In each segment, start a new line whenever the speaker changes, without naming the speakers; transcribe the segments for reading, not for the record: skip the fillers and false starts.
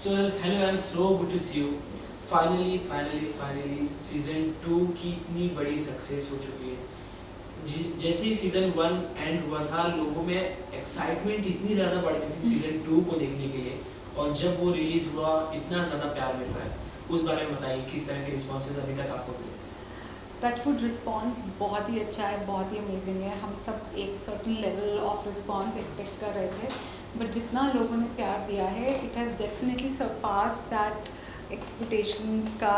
So hello and so good to see you. Finally season 2 की इतनी बड़ी success हो चुकी है। जैसे ही सीजन 1 एंड हुआ था, लोगों में एक्साइटमेंट इतनी ज़्यादा बढ़ गई थी सीजन 2 को देखने के लिए, और जब वो रिलीज हुआ इतना ज़्यादा प्यार मिल रहा है। उस बारे में बताइए, किस तरह के रिस्पॉन्सेज अभी तक आपको मिले?
टचवुड रिस्पॉन्स बहुत ही अच्छा है, बहुत ही अमेजिंग है। हम सब एक certain level of response expect कर रहे थे, बट जितना लोगों ने प्यार दिया है, it has definitely surpass that expectations का,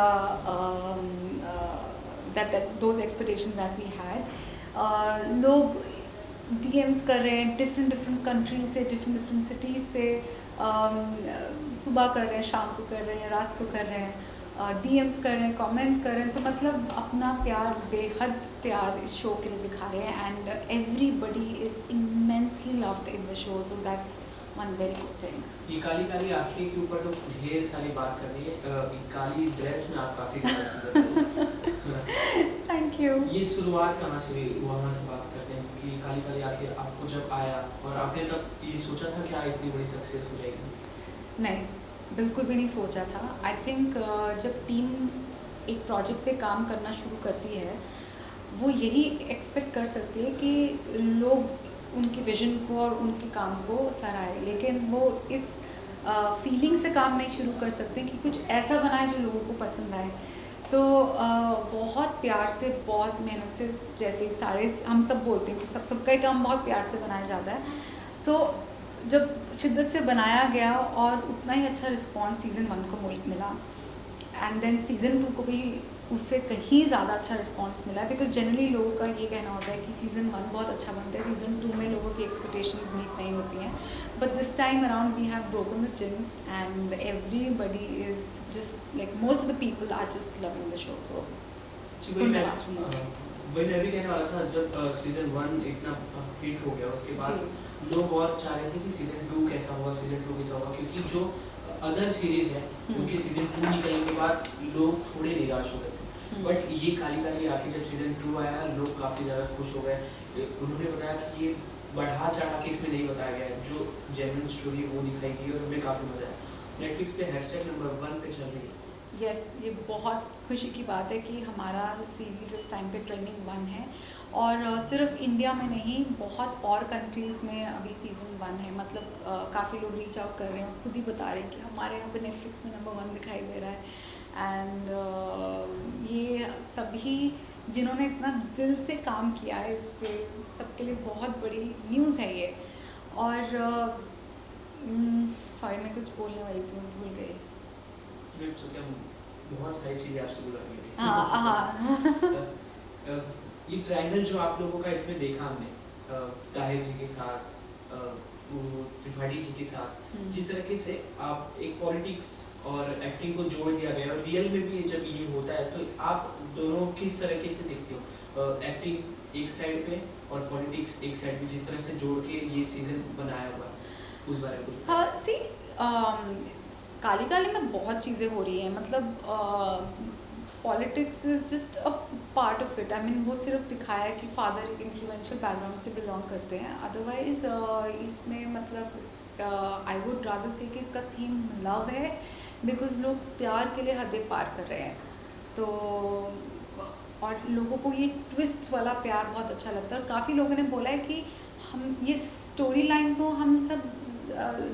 that those expectations that we had. लोग डीएम्स कर रहे हैं डिफरेंट कंट्रीज से, डिफरेंट सिटीज़ से। सुबह कर रहे हैं, शाम को कर रहे हैं, रात को कर रहे हैं, डीएम्स कर रहे हैं, कमेंट्स कर रहे हैं। तो मतलब अपना प्यार, बेहद प्यार इस शो के लिए दिखा रहे हैं, and everybody is immensely loved in the show, so that's one very good thing.
ये काली काली आंखें के ऊपर तो ढेर सारी बात कर रही है। काली ड्रेस में आप काफ़ी ज़्यादा सुंदर हैं।
Thank you.
ये शुरुआत कहाँ से हुई, वहाँ से बात करते हैं, क्योंकि काली काली आंखें आपको जब आया और आपने तब ये सोचा था क्या इतनी बड़ी सक्सेस हो जाएगी?
नहीं, बिल्कुल भी नहीं सोचा था। आई थिंक जब टीम एक प्रोजेक्ट पे काम करना शुरू करती है, वो यही एक्सपेक्ट कर सकती है कि लोग उनकी विजन को और उनके काम को सराहे, लेकिन वो इस फीलिंग से काम नहीं शुरू कर सकते कि कुछ ऐसा बनाए जो लोगों को पसंद आए। तो बहुत प्यार से, बहुत मेहनत से, जैसे सारे हम सब बोलते हैं कि सबका ही काम बहुत प्यार से बनाया जाता है। सो जब शिद्दत से बनाया गया और उतना ही अच्छा रिस्पॉन्स सीज़न 1 को मिला, एंड देन सीज़न 2 को भी उससे कहीं ज़्यादा अच्छा रिस्पॉन्स मिला, बिकॉज जनरली लोगों का ये कहना होता है कि सीज़न 1 बहुत अच्छा बनता है, सीज़न 2 में लोगों की एक्सपेक्टेशंस मीट नहीं होती हैं। But this time around we have broken the jinx, and everybody is just like, most of the people are just loving the show. So
वही मैं भी कहने वाला था, जब सीजन 1 इतना हिट हो गया, उसके बाद लोग और चाह रहे थे कि सीजन 2 कैसा होगा, सीजन 2 कैसा होगा, क्योंकि जो अदर सीरीज है उनके सीजन 2 निकलने के बाद लोग थोड़े निराश हो गए थे। बट ये काली काली आके जब सीजन 2 आया, लोग काफ़ी ज़्यादा खुश हो गए। उन्होंने बताया कि ये बढ़ा चढ़ा के इसमें नहीं बताया गया है, जो जेन्युइन स्टोरी वो दिखाई गई, और हमें काफ़ी मज़ा आया। नेटफ्लिक्स पे #1 पे चल रही है।
यस, ये बहुत खुशी की बात है कि हमारा सीरीज़ इस टाइम पे ट्रेंडिंग 1 है, और सिर्फ इंडिया में नहीं, बहुत और कंट्रीज़ में अभी सीज़न 1 है। मतलब काफ़ी लोग रीच आउट कर रहे हैं, खुद ही बता रहे हैं कि हमारे यहाँ पे नेटफ्लिक्स में नंबर 1 दिखाई दे रहा है। एंड ये सभी जिन्होंने इतना दिल से काम किया है इस पे, सबके लिए बहुत बड़ी न्यूज़ है ये। और सॉरी, मैं कुछ बोलने वाली थी, मैं भूल गई।
बहुत सारी चीज़ें आपसे बुलानी थी।
हाँ।
ये ट्रायंगल जो आप लोगों का इसमें देखा हमने, ताहिर जी के साथ, त्रिपाठी जी के साथ, जिस तरीके से आप एक पॉलिटिक्स और एक्टिंग को जोड़ दिया गया, और रियल में भी जब ये होता है तो आप दोनों किस तरीके से देखते हो? एक्टिंग एक साइड पे और पॉलिटिक्स एक साइड पे, जिस तरह से जोड़ के ये सीजन बनाया हुआ है, उस बारे में कुछ?
हाँ, सी, काली काली में बहुत चीज़ें हो रही हैं। मतलब politics is just a part of it. I mean, वो सिर्फ दिखाया है कि फादर एक इन्फ्लुएंशियल बैकग्राउंड से बिलोंग करते हैं। अदरवाइज इसमें मतलब आई वुड रादर से कि इसका थीम लव है, बिकॉज लोग प्यार के लिए हदें पार कर रहे हैं। तो और लोगों को ये ट्विस्ट वाला प्यार बहुत अच्छा लगता है, और काफ़ी लोगों ने बोला है कि हम ये स्टोरी लाइन तो हम सब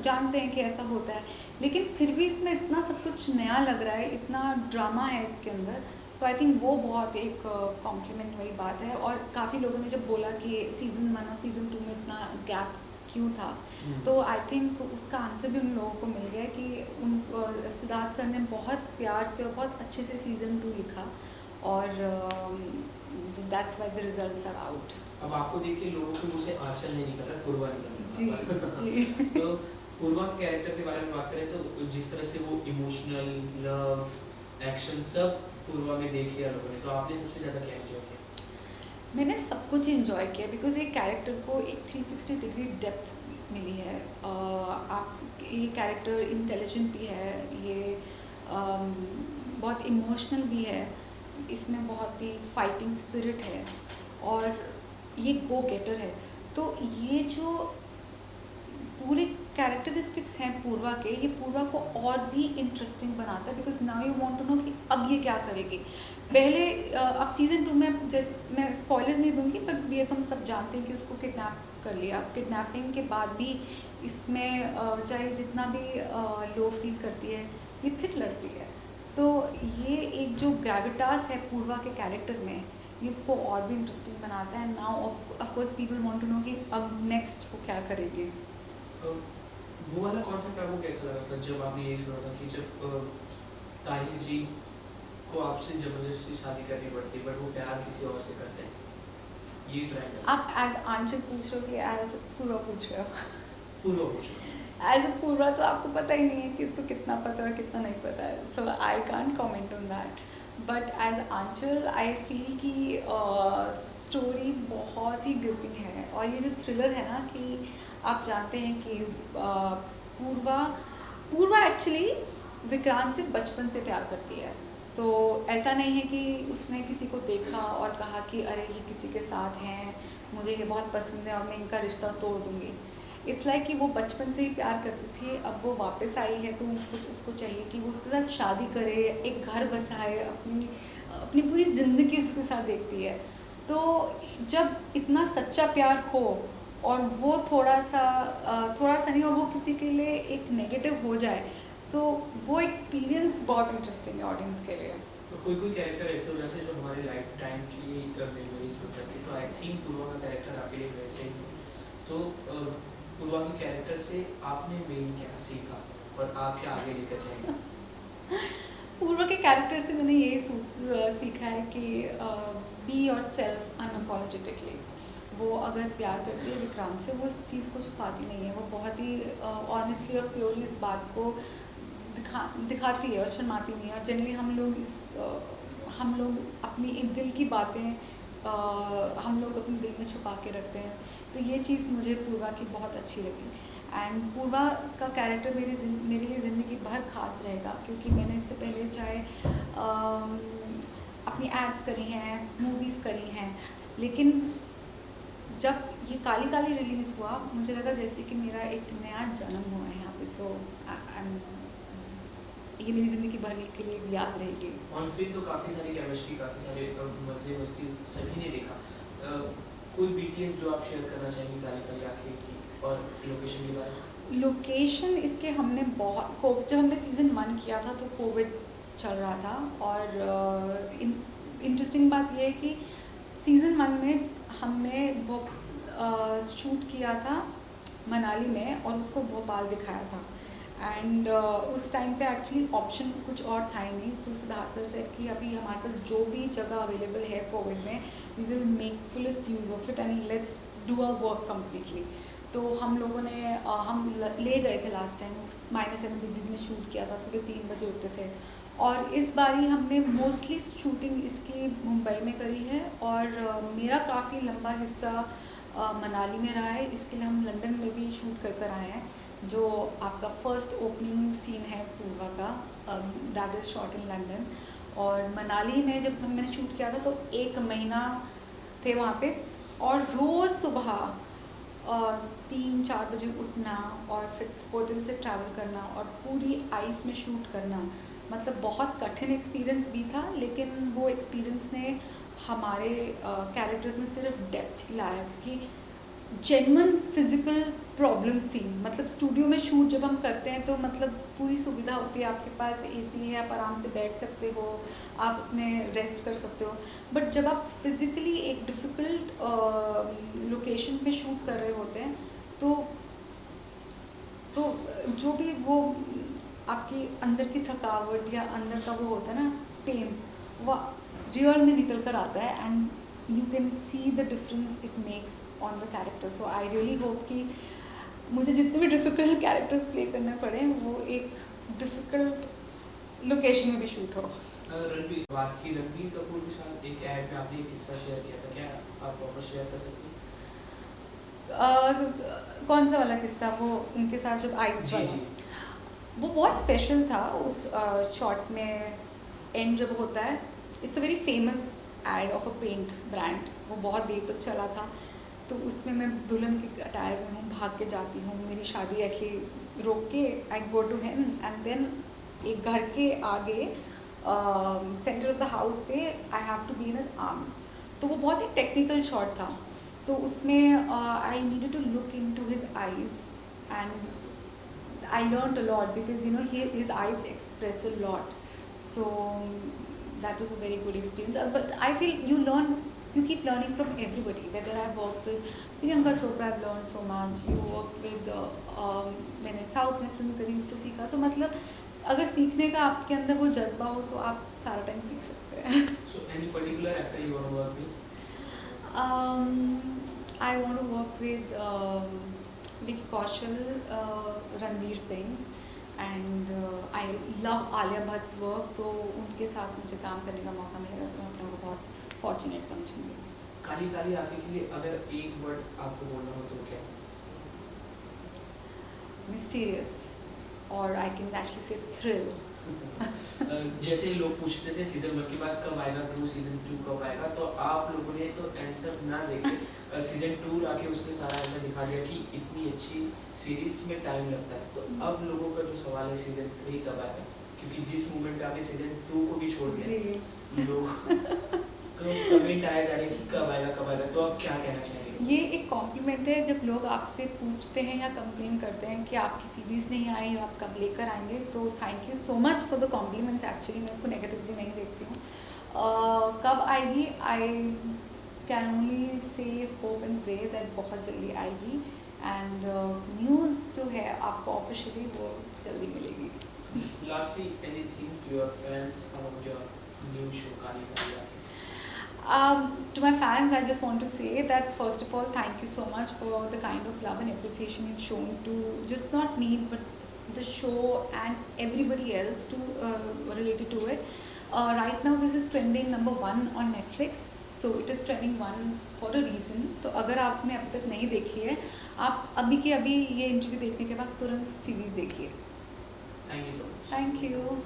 जानते हैं कि ऐसा होता है, लेकिन फिर भी इसमें इतना सब कुछ नया लग रहा है, इतना ड्रामा है इसके अंदर। तो आई थिंक वो बहुत एक कॉम्प्लीमेंट वाली बात है। और काफ़ी लोगों ने जब बोला कि सीज़न 1 और सीज़न 2 में इतना गैप क्यों था, तो आई थिंक उसका आंसर भी उन लोगों को मिल गया कि उन सिद्धार्थ सर ने बहुत प्यार से और बहुत अच्छे से सीज़न 2 लिखा, और that's why the results are out.
अब आपको देख के लोगों के मुँह से आंचल नहीं निकल रहा, पूर्वा निकल रहा।
जी जी।
तो पूर्वा के कैरेक्टर के बारे में बात करें तो जिस तरह से वो इमोशनल, लव, एक्शन सब पूर्वा में देख लिया लोगों ने, तो आपने सबसे ज़्यादा क्या एंजॉय किया?
मैंने सब कुछ इंजॉय किया, बिकॉज एक कैरेक्टर को एक 360 डिग्री डेप्थ मिली है। आप ये कैरेक्टर इंटेलिजेंट भी है, ये बहुत इमोशनल भी है, इसमें बहुत ही फाइटिंग स्पिरिट है, और ये गो गेटर है। तो ये जो पूरे कैरेक्टरिस्टिक्स हैं पूर्वा के, ये पूर्वा को और भी इंटरेस्टिंग बनाता है, because now you want to know कि अब ये क्या करेगी। पहले अब सीज़न 2 में, जैसे मैं स्पॉयलर नहीं दूंगी, बट ये हम सब जानते हैं कि उसको किडनैप कर लिया। किडनैपिंग के बाद भी इसमें चाहे जितना भी लो फील करती है, ये फिर लड़ती है। तो ये एक जो ग्रेविटास है पूर्वा के कैरेक्टर में, ये इसको और भी इंटरेस्टिंग बनाता है। Now of course people want to know कि अब नेक्स्ट वो क्या करेगी।
वो वाला कॉन्सेप्ट आपको कैसा लगा था जब आपने ये सुना था कि जब ताहिर जी को आपसे जबरदस्ती शादी करनी पड़ती, बट वो प्यार किसी और से करते हैं, ये ट्रायंगल?
आप एज आंचल पूछ रहे हो कि एज पूर्वा पूछ रहे हो?
पूरा कुछ
एज अ पूर्वा तो आपको पता ही नहीं है कि इसको कितना पता है और कितना नहीं पता है, so I can't comment on that. But as Aanchal I feel कि स्टोरी बहुत ही ग्रिपिंग है, और ये जो थ्रिलर है ना, कि आप जानते हैं कि पूर्वा एक्चुअली विक्रांत से बचपन से प्यार करती है। तो ऐसा नहीं है कि उसने किसी को देखा और कहा कि अरे ये किसी के साथ हैं, मुझे ये बहुत पसंद है और मैं इनका रिश्ता तोड़ दूँगी। इट्स लाइक कि वो बचपन से ही प्यार करती थी, अब वो वापस आई है तो उसको चाहिए कि वो उसके साथ शादी करे, एक घर बसाए, अपनी अपनी पूरी ज़िंदगी उसके साथ देखती है। तो जब इतना सच्चा प्यार हो और वो थोड़ा सा नहीं, और वो किसी के लिए एक नेगेटिव हो जाए, सो वो एक्सपीरियंस बहुत इंटरेस्टिंग है ऑडियंस के लिए।
तो कोई कैरेक्टर ऐसे हो जाते हैं जो हमारे लाइफ टाइम की मेमोरीज हो जाती है, तो आई थिंक पूर्वा का कैरेक्टर आपके लिए वैसे ही है। तो पूर्वा के कैरेक्टर से आपने मेन क्या सीखा और आप क्या आगे लेकर जाएंगे?
पूर्वा के कैरेक्टर से मैंने यही सीखा है कि बी योर सेल्फ अनअपॉलोजेटिकली। वो अगर प्यार करती है विक्रांत से, वो इस चीज़ को छुपाती नहीं है, वो बहुत ही ऑनेस्टली और प्योरली इस बात को दिखाती है और शर्माती नहीं है। और जनरली हम लोग अपनी दिल की बातें हम लोग अपने दिल में छुपा के रखते हैं। तो ये चीज़ मुझे पूर्वा की बहुत अच्छी लगी। एंड पूर्वा का कैरेक्टर मेरे लिए ज़िंदगी भर खास रहेगा, क्योंकि मैंने इससे पहले चाहे अपनी एड्स करी हैं, मूवीज़ करी हैं, लेकिन जब ये काली काली रिलीज़ हुआ, मुझे लगा जैसे कि मेरा एक नया जन्म हुआ है यहाँ पे। सो ये मेरी ज़िंदगी भर के लिए याद रहेगी।
ऑन स्क्रीन तो काफ़ी सारी केमिस्ट्री, काफ़ी सारे मज़े मस्ती सभी ने देखा। कोई बीटीएस जो आप शेयर करना चाहेंगे काली काली आखिरी की, और लोकेशन के बारे में?
लोकेशन इसके हमने जब हमने सीज़न 1 किया था तो कोविड चल रहा था, और इंटरेस्टिंग बात यह है कि सीज़न 1 में हमने वो शूट किया था मनाली में और उसको भोपाल दिखाया था। एंड उस टाइम पे एक्चुअली ऑप्शन कुछ और था ही नहीं। सो सिद्धार्थ सर सेड कि अभी हमारे पास जो भी जगह अवेलेबल है कोविड में, we will make fullest use of it and let's do our work completely. तो हम लोगों ने हम ले गए थे लास्ट टाइम, -7 डिग्रीज़ में शूट किया था, सुबह 3 बजे उठते थे। और इस बारी हमने मोस्टली शूटिंग इसकी मुंबई में करी है, और मेरा काफ़ी लंबा हिस्सा मनाली में रहा है। इसके लिए हम लंदन में भी शूट कर आए हैं, जो आपका फर्स्ट ओपनिंग सीन है पूर्वा का, that is shot in London. और मनाली में जब मैंने शूट किया था तो 1 महीना थे वहाँ पे, और रोज़ सुबह 3-4 बजे उठना और फिर होटल से ट्रैवल करना और पूरी आइस में शूट करना, मतलब बहुत कठिन एक्सपीरियंस भी था, लेकिन वो एक्सपीरियंस ने हमारे कैरेक्टर्स में सिर्फ डेप्थ ही लाया, क्योंकि जेन्युइन फिजिकल प्रॉब्लम्स थी। मतलब स्टूडियो में शूट जब हम करते हैं तो मतलब पूरी सुविधा होती है, आपके पास एसी है, आप आराम से बैठ सकते हो, आप अपने रेस्ट कर सकते हो। बट जब आप फिज़िकली एक डिफ़िकल्ट लोकेशन पे शूट कर रहे होते हैं तो जो भी वो आपकी अंदर की थकावट या अंदर का वो होता है ना पेन, वो रियल में निकल कर आता है, and you can see the difference it makes on the character. So I really hope कि मुझे जितने भी डिफ़िकल्ट कैरेक्टर्स प्ले करने पड़े वो एक डिफ़िकल्ट लोकेशन में भी शूट हो।
रणबीर कपूर के साथ एक ऐड में आपने एक किस्सा शेयर किया था, क्या आप वापस शेयर कर सकते हैं?
कौन सा वाला किस्सा? वो उनके साथ जब आइस वाला, वो बहुत स्पेशल था। उस शॉट में एंड जब होता है, it's a very famous ad of a paint brand, वो बहुत देर तक चला था। तो उसमें मैं दुल्हन के अटायर में हूँ, भाग के जाती हूँ, मेरी शादी एक्चुअली रोक के I go to him and then एक घर के आगे सेंटर ऑफ द हाउस पे I have to be in his arms. तो वो बहुत ही टेक्निकल शॉट था, तो उसमें I needed to look into his eyes and I learned a lot because you know his eyes express a lot, so that was a very good experience. But I feel you keep learning from everybody. Whether I've worked with Priyanka Chopra, I've learned so much. You work with मैंने south में film करी, उससे सीखा. So मतलब अगर सीखने का आपके अंदर वो जज्बा हो तो आप सारा टाइम सीख सकते हैं.
So any particular actor you want to work with?
I want to work with Vicky Kaushal, Ranveer Singh, and I love Alia Bhatt's work. तो उनके साथ मुझे काम करने का मौका मिलेगा तो मैं अपने को बहुत फॉर्चुनेट समझूंगी.
काली काली आंखें के लिए अगर एक वर्ड आपको बोलना हो तो क्या?
Mysterious, or I can actually say thrill.
जैसे लोग पूछते थे सीजन 1 के बाद कब आएगा 2, सीजन 2 कब आएगा, तो आप लोगों ने तो आंसर ना देके सीजन 2 आके उसमें सारा आंसर दिखा दिया कि इतनी अच्छी सीरीज में टाइम लगता है. तो अब लोगों का जो सवाल है सीजन 3 कब आएगा, क्योंकि जिस मोमेंट पे आपने सीजन 2 को भी छोड़ दिया लोग कमेंट आया जा रहे हैं कि कब आएगा, तो आप क्या कहना चाहेंगे?
ये एक कॉम्प्लीमेंट है जब लोग आपसे पूछते हैं या कंप्लेन करते हैं कि आपकी सीरीज़ नहीं आई, आप कब लेकर आएंगे. तो thank you so much for the compliments. Actually मैं इसको नेगेटिवली नहीं देखती हूँ. कब आएगी, I can only say hope and pray that बहुत जल्दी आएगी. एंड न्यूज़ जो है आपको ऑफिशियली वो जल्दी मिलेगी.
Lastly, anything to your fans about your new show Kali Kali आंखें?
To my fans, I just want to say that first of all, thank you so much for the kind of love and appreciation you've shown to just not me, but the show and everybody else to related to it. Right now, this is trending number 1 on Netflix. So it is trending 1 for a reason. तो अगर आपने अभी तक नहीं देखी है, आप अभी के अभी ये इंटरव्यू देखने के बाद तुरंत सीरीज देखिए.
Thank you so much.
Thank you.